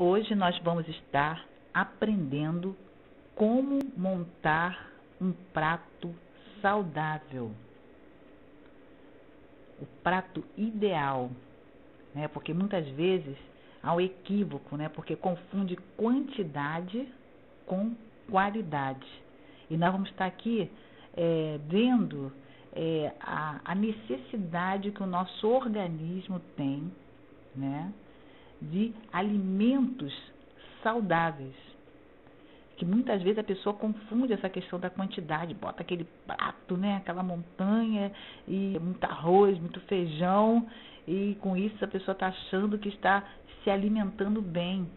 Hoje nós vamos estar aprendendo como montar um prato saudável, o prato ideal, né? Porque muitas vezes há um equívoco, né? Porque confunde quantidade com qualidade. E nós vamos estar aqui vendo a necessidade que o nosso organismo tem, né, de alimentos saudáveis, que muitas vezes a pessoa confunde essa questão da quantidade, bota aquele prato, né, aquela montanha, e muito arroz, muito feijão, e com isso a pessoa está achando que está se alimentando bem.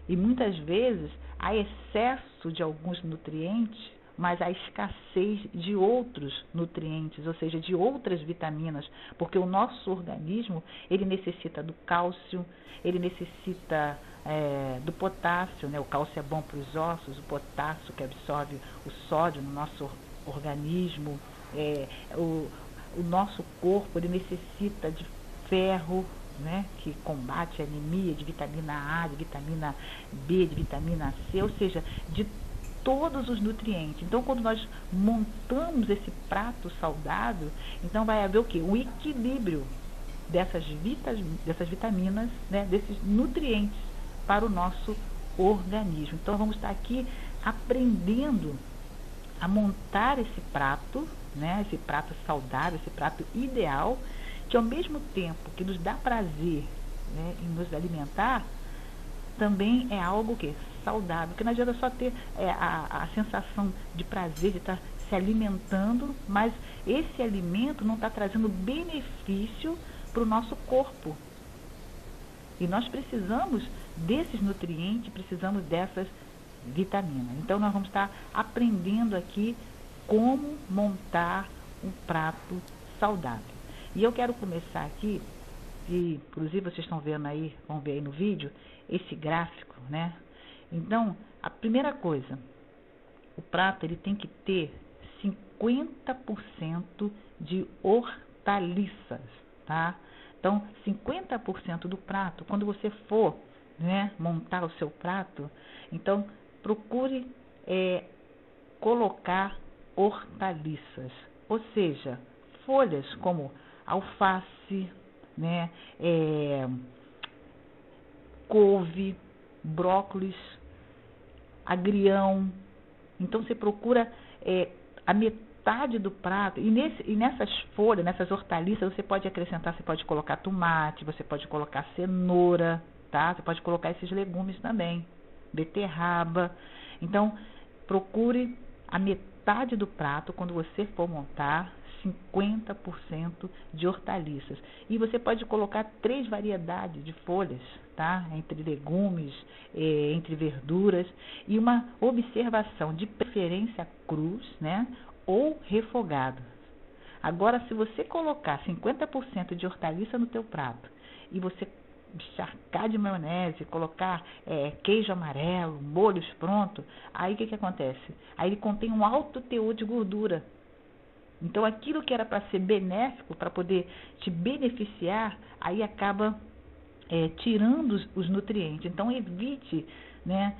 E muitas vezes há excesso de alguns nutrientes, mas há escassez de outros nutrientes, ou seja, de outras vitaminas, porque o nosso organismo, ele necessita do cálcio, ele necessita do potássio, né? O cálcio é bom para os ossos, o potássio que absorve o sódio no nosso organismo, o nosso corpo, ele necessita de ferro, né, que combate a anemia, de vitamina A, de vitamina B, de vitamina C, ou seja, de todos os nutrientes. Então, quando nós montamos esse prato saudável, então vai haver o quê? Um equilíbrio dessas vitaminas, né, desses nutrientes para o nosso organismo. Então, vamos estar aqui aprendendo a montar esse prato, né, esse prato saudável, esse prato ideal, que ao mesmo tempo que nos dá prazer, né, em nos alimentar, também é algo que saudável, porque não adianta só ter a sensação de prazer de estar se alimentando, mas esse alimento não está trazendo benefício para o nosso corpo. E nós precisamos desses nutrientes, precisamos dessas vitaminas. Então nós vamos estar aprendendo aqui como montar um prato saudável. E eu quero começar aqui, e inclusive vocês estão vendo aí, vão ver aí no vídeo, esse gráfico, né? Então, a primeira coisa, o prato ele tem que ter 50% de hortaliças, tá? Então, 50% do prato, quando você for, né, montar o seu prato, então procure colocar hortaliças, ou seja, folhas como alface, né, couve, brócolis, agrião. Então você procura a metade do prato, e nessas folhas, nessas hortaliças, você pode acrescentar, você pode colocar tomate, você pode colocar cenoura, tá? Você pode colocar esses legumes também, beterraba. Então procure a metade do prato quando você for montar, 50% de hortaliças. E você pode colocar 3 variedades de folhas, tá? Entre legumes, entre verduras. E uma observação, de preferência crus, né? Ou refogado. Agora, se você colocar 50% de hortaliça no teu prato e você encharcar de maionese, colocar queijo amarelo, molhos pronto, aí o que acontece? Aí ele contém um alto teor de gordura. Então, aquilo que era para ser benéfico, para poder te beneficiar, aí acaba tirando os nutrientes. Então, evite, né,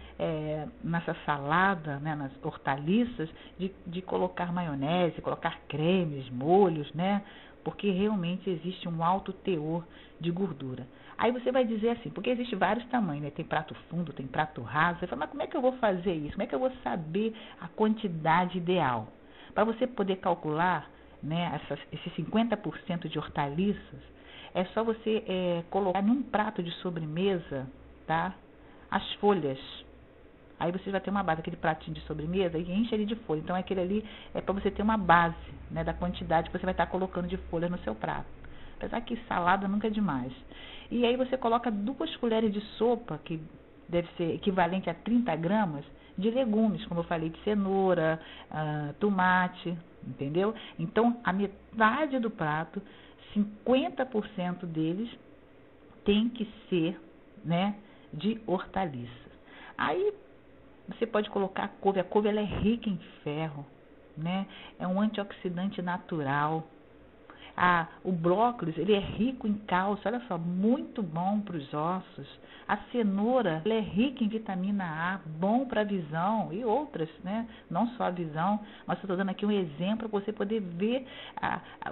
nessa salada, né, nas hortaliças, de colocar maionese, colocar cremes, molhos, né, porque realmente existe um alto teor de gordura. Aí você vai dizer assim, porque existe vários tamanhos, né? Tem prato fundo, tem prato raso. Você fala, mas como é que eu vou fazer isso? Como é que eu vou saber a quantidade ideal? Para você poder calcular, né, esses 50% de hortaliças, é só você colocar num prato de sobremesa, tá, as folhas. Aí você vai ter uma base, aquele pratinho de sobremesa, e enche ele de folha. Então aquele ali é para você ter uma base, né, da quantidade que você vai estar colocando de folha no seu prato. Apesar que salada nunca é demais. E aí você coloca 2 colheres de sopa, que deve ser equivalente a 30 gramas, de legumes, como eu falei, de cenoura, tomate, entendeu? Então, a metade do prato, 50% deles tem que ser, né, de hortaliças. Aí, você pode colocar a couve ela é rica em ferro, né? É um antioxidante natural, O brócolis, ele é rico em cálcio, olha só, muito bom para os ossos. A cenoura, ela é rica em vitamina A, bom para a visão e outras, né? Não só a visão, mas eu estou dando aqui um exemplo para você poder ver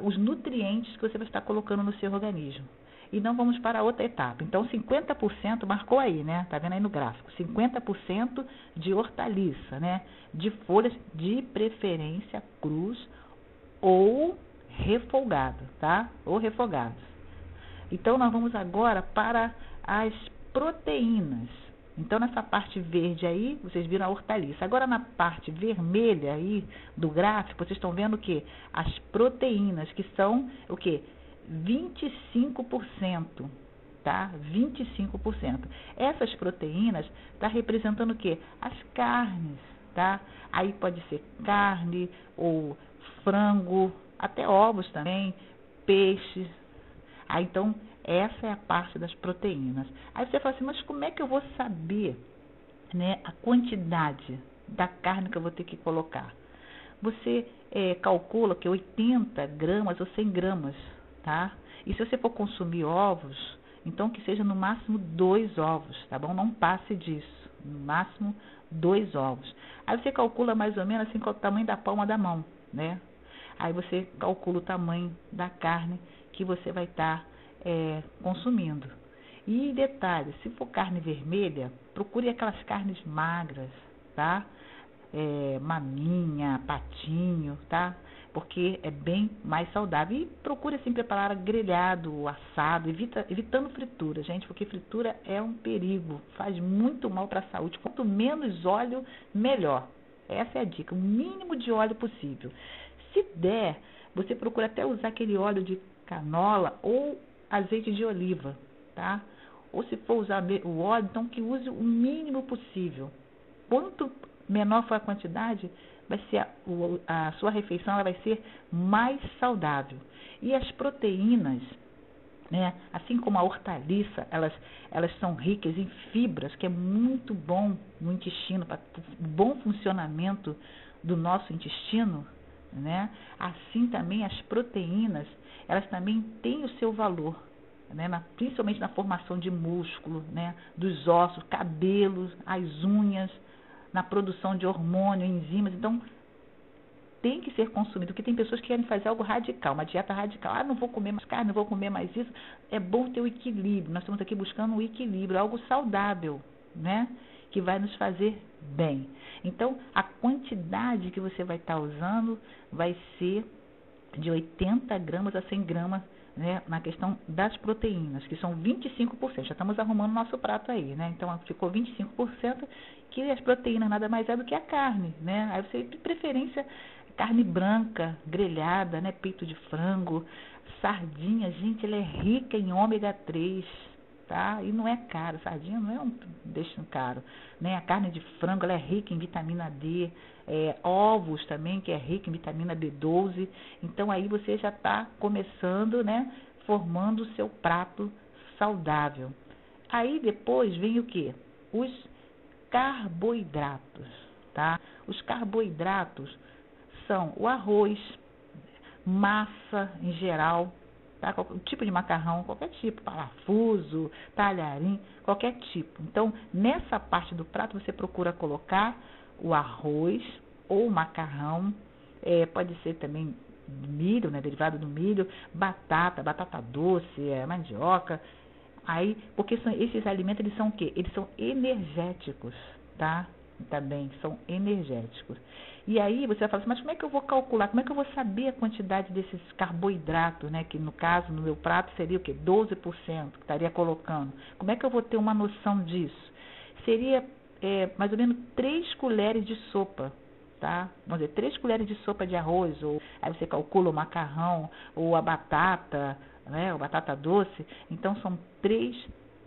os nutrientes que você vai estar colocando no seu organismo. E não vamos para outra etapa. Então, 50% marcou aí, né? Tá vendo aí no gráfico? 50% de hortaliça, né? De folhas, de preferência crus ou refogado, tá? Ou refogados. Então, nós vamos agora para as proteínas. Então, nessa parte verde aí, vocês viram a hortaliça. Agora, na parte vermelha aí do gráfico, vocês estão vendo o quê? As proteínas, que são o quê? 25%, tá? 25%. Essas proteínas tá representando o quê? As carnes, tá? Aí pode ser carne ou frango, até ovos também, peixes. Aí então, essa é a parte das proteínas. Aí você fala assim, mas como é que eu vou saber, né, a quantidade da carne que eu vou ter que colocar? Você calcula que 80 gramas ou 100 gramas, tá? E se você for consumir ovos, então que seja no máximo 2 ovos, tá bom? Não passe disso, no máximo 2 ovos. Aí você calcula mais ou menos assim, qual é o tamanho da palma da mão, né? Aí você calcula o tamanho da carne que você vai estar consumindo. E detalhe, se for carne vermelha, procure aquelas carnes magras, tá? Maminha, patinho, tá? Porque é bem mais saudável. E procure assim preparar grelhado, assado, evitando fritura, gente, porque fritura é um perigo, faz muito mal para a saúde. Quanto menos óleo, melhor. Essa é a dica, o mínimo de óleo possível. Se der, você procura até usar aquele óleo de canola ou azeite de oliva, tá? Ou se for usar o óleo, então que use o mínimo possível. Quanto menor for a quantidade, vai ser a sua refeição ela vai ser mais saudável. E as proteínas, né, assim como a hortaliça, elas são ricas em fibras, que é muito bom no intestino, para o bom funcionamento do nosso intestino, né? Assim também as proteínas, elas também têm o seu valor, né? Principalmente na formação de músculo, né? Dos ossos, cabelos, as unhas, na produção de hormônio, enzimas. Então, tem que ser consumido, porque tem pessoas que querem fazer algo radical, uma dieta radical. Não vou comer mais carne, não vou comer mais isso. É bom ter o equilíbrio. Nós estamos aqui buscando um equilíbrio, algo saudável, né? Que vai nos fazer bem. Então, a quantidade que você vai estar usando vai ser de 80 gramas a 100 gramas, né, na questão das proteínas, que são 25%. Já estamos arrumando nosso prato aí, né? Então, ficou 25%, que as proteínas nada mais é do que a carne, né? Aí você, de preferência, carne branca, grelhada, né? Peito de frango, sardinha, gente, ela é rica em ômega 3, tá? E não é caro, sardinha não é um destino caro, né? A carne de frango, ela é rica em vitamina D, ovos também, que é rica em vitamina B12. Então aí você já está começando, né? Formando o seu prato saudável. Aí depois vem o quê? Os carboidratos, tá? Os carboidratos são o arroz, massa em geral, tá? Qualquer tipo de macarrão, qualquer tipo, parafuso, talharim, qualquer tipo. Então, nessa parte do prato você procura colocar o arroz ou macarrão, pode ser também milho, né, derivado do milho, batata doce, mandioca. Aí, porque esses alimentos, eles são o quê? Eles são energéticos, tá? Também são energéticos. E aí você vai falar assim, mas como é que eu vou calcular? Como é que eu vou saber a quantidade desses carboidratos, né? Que no caso, no meu prato, seria o quê? 12% que estaria colocando. Como é que eu vou ter uma noção disso? Seria mais ou menos 3 colheres de sopa, tá? Vamos dizer, 3 colheres de sopa de arroz, ou aí você calcula o macarrão, ou a batata, né? Ou batata doce. Então, são 3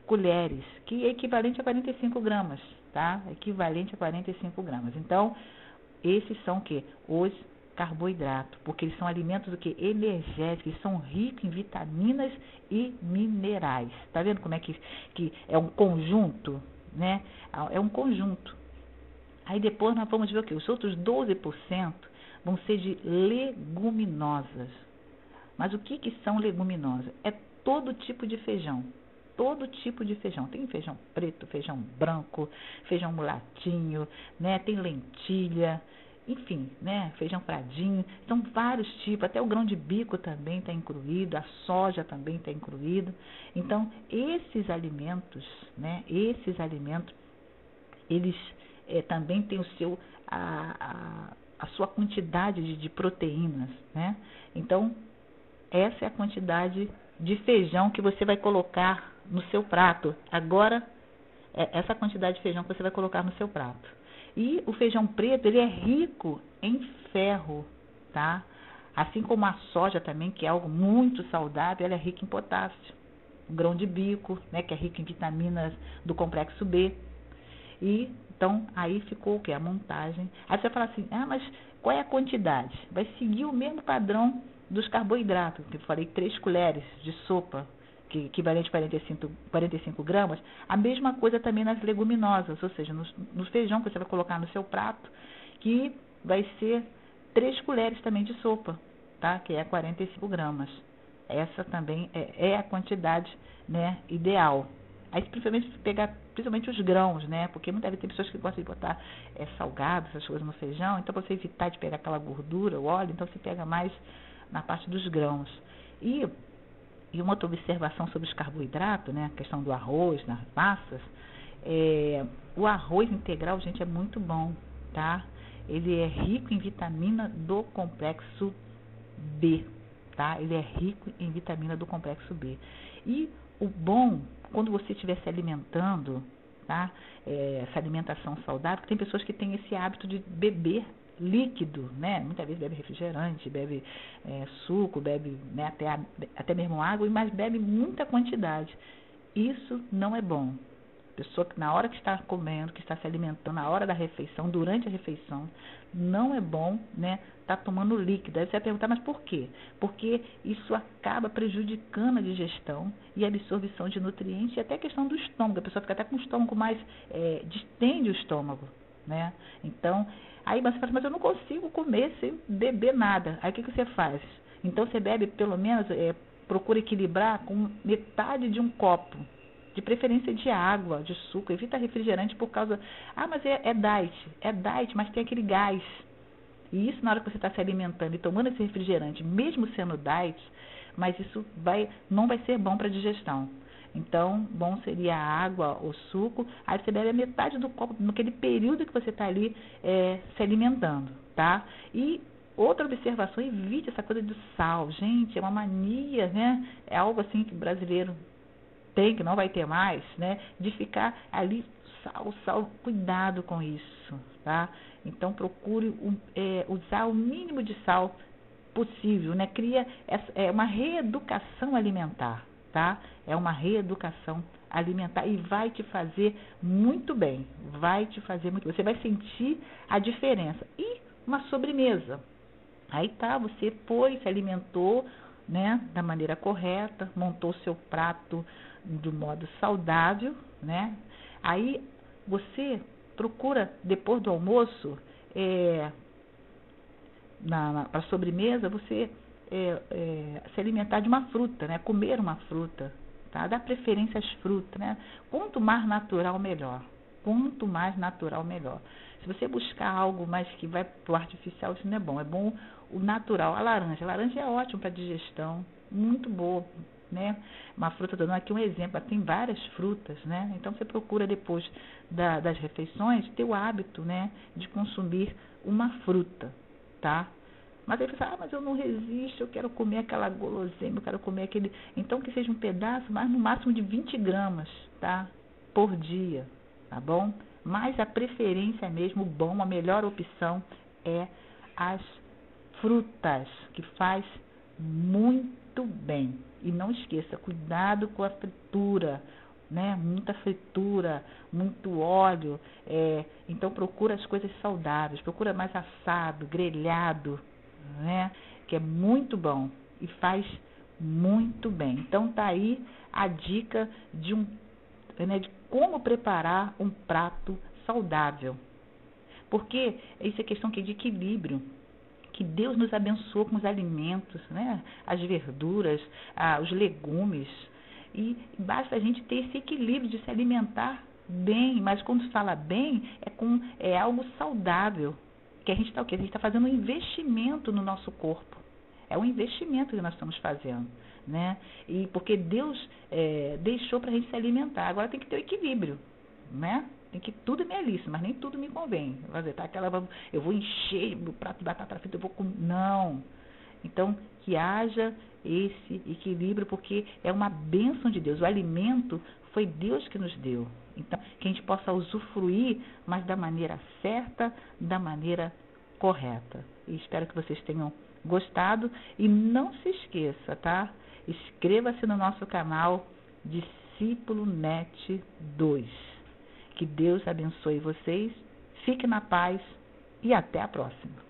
colheres, que é equivalente a 45 gramas, tá? Equivalente a 45 gramas. Então, esses são o quê? Os carboidratos, porque eles são alimentos o quê? Energéticos, eles são ricos em vitaminas e minerais. Tá vendo como é que é um conjunto, né? É um conjunto. Aí depois nós vamos ver o quê? Os outros 12% vão ser de leguminosas. Mas o que são leguminosas? É todo tipo de feijão. Todo tipo de feijão. Tem feijão preto, feijão branco, feijão mulatinho, né? Tem lentilha, enfim, né? Feijão pradinho. São vários tipos. Até o grão de bico também está incluído, a soja também está incluído. Então, esses alimentos, né? Esses alimentos, eles também têm o seu, a sua quantidade de proteínas, né? Então, essa é a quantidade de feijão que você vai colocar no seu prato. Agora, essa quantidade de feijão que você vai colocar no seu prato. E o feijão preto, ele é rico em ferro, tá? Assim como a soja também, que é algo muito saudável, ela é rica em potássio. O grão de bico, né, que é rico em vitaminas do complexo B. E então aí ficou o que? A montagem. Aí você vai falar assim, mas qual é a quantidade? Vai seguir o mesmo padrão dos carboidratos, que eu falei 3 colheres de sopa, que equivalente a 45 gramas. A mesma coisa também nas leguminosas, ou seja, no feijão que você vai colocar no seu prato, que vai ser 3 colheres também de sopa, tá? Que é 45 gramas. Essa também é a quantidade, né, ideal. Aí, principalmente os grãos, né? Porque muitas vezes tem pessoas que gostam de botar salgado, essas coisas no feijão. Então, para você evitar de pegar aquela gordura, o óleo, então você pega mais na parte dos grãos. E uma outra observação sobre os carboidratos, né? A questão do arroz, nas massas. O arroz integral, gente, é muito bom, tá? Ele é rico em vitamina do complexo B, tá? Ele é rico em vitamina do complexo B. E o bom, quando você estiver se alimentando, tá? Essa alimentação saudável, tem pessoas que têm esse hábito de beber líquido, né? Muitas vezes bebe refrigerante, bebe suco, bebe, né, até mesmo água, mas bebe muita quantidade. Isso não é bom. Pessoa que na hora que está comendo, que está se alimentando, na hora da refeição, durante a refeição, não é bom, né, tá tomando líquido. Aí você vai perguntar, mas por quê? Porque isso acaba prejudicando a digestão e a absorção de nutrientes e até a questão do estômago. A pessoa fica até com o estômago mais, distende o estômago, né? Então, aí você fala, mas eu não consigo comer sem beber nada. Aí o que você faz? Então você bebe pelo menos, procura equilibrar com metade de um copo. De preferência de água, de suco, evita refrigerante por causa... mas é diet, mas tem aquele gás. E isso na hora que você está se alimentando e tomando esse refrigerante, mesmo sendo diet, mas isso não vai ser bom para a digestão. Então, bom seria a água, o suco, aí você bebe a metade do copo, naquele período que você está ali se alimentando, tá? E outra observação, evite essa coisa do sal. Gente, é uma mania, né? É algo assim que o brasileiro tem, que não vai ter mais, né? De ficar ali, sal, cuidado com isso, tá? Então procure usar o mínimo de sal possível, né? Cria uma reeducação alimentar, tá? É uma reeducação alimentar e vai te fazer muito bem, você vai sentir a diferença. E uma sobremesa, aí tá, você se alimentou, né, da maneira correta, montou seu prato do modo saudável, né? Aí você procura, depois do almoço, para sobremesa, você se alimentar de uma fruta, né? Comer uma fruta, tá? Dá preferência às frutas, né? Quanto mais natural, melhor. Quanto mais natural, melhor. Se você buscar algo mais que vai pro artificial, isso não é bom. É bom o natural. A laranja é ótimo para digestão, muito boa, né? Uma fruta, dando aqui um exemplo, tem várias frutas, né? Então você procura depois das refeições ter o hábito, né, de consumir uma fruta, tá? Mas aí você fala, mas eu não resisto, eu quero comer aquela guloseima, eu quero comer aquele... Então que seja um pedaço, mas no máximo de 20 gramas, tá? Por dia, tá bom? Mas a preferência mesmo, a melhor opção é as frutas, que faz muito bem. E não esqueça, cuidado com a fritura, né? Muita fritura, muito óleo. Então procura as coisas saudáveis, procura mais assado, grelhado, né? Que é muito bom e faz muito bem. Então tá aí a dica de como preparar um prato saudável. Porque isso é questão de equilíbrio. que Deus nos abençoou com os alimentos, né? As verduras, os legumes. E basta a gente ter esse equilíbrio de se alimentar bem, mas quando se fala bem, é algo saudável. Que a gente está o quê? A gente está fazendo um investimento no nosso corpo. É um investimento que nós estamos fazendo, né? E porque Deus deixou para a gente se alimentar. Agora tem que ter o equilíbrio, né? Tem que tudo me alice, mas nem tudo me convém. Fazer, tá? Eu vou encher o prato de batata frita, eu vou comer. Não. Então, que haja esse equilíbrio, porque é uma bênção de Deus. O alimento foi Deus que nos deu. Então, que a gente possa usufruir, mas da maneira certa, da maneira correta. E espero que vocês tenham gostado. E não se esqueça, tá? Inscreva-se no nosso canal Discípulo Net 2. Que Deus abençoe vocês. Fique na paz e até a próxima.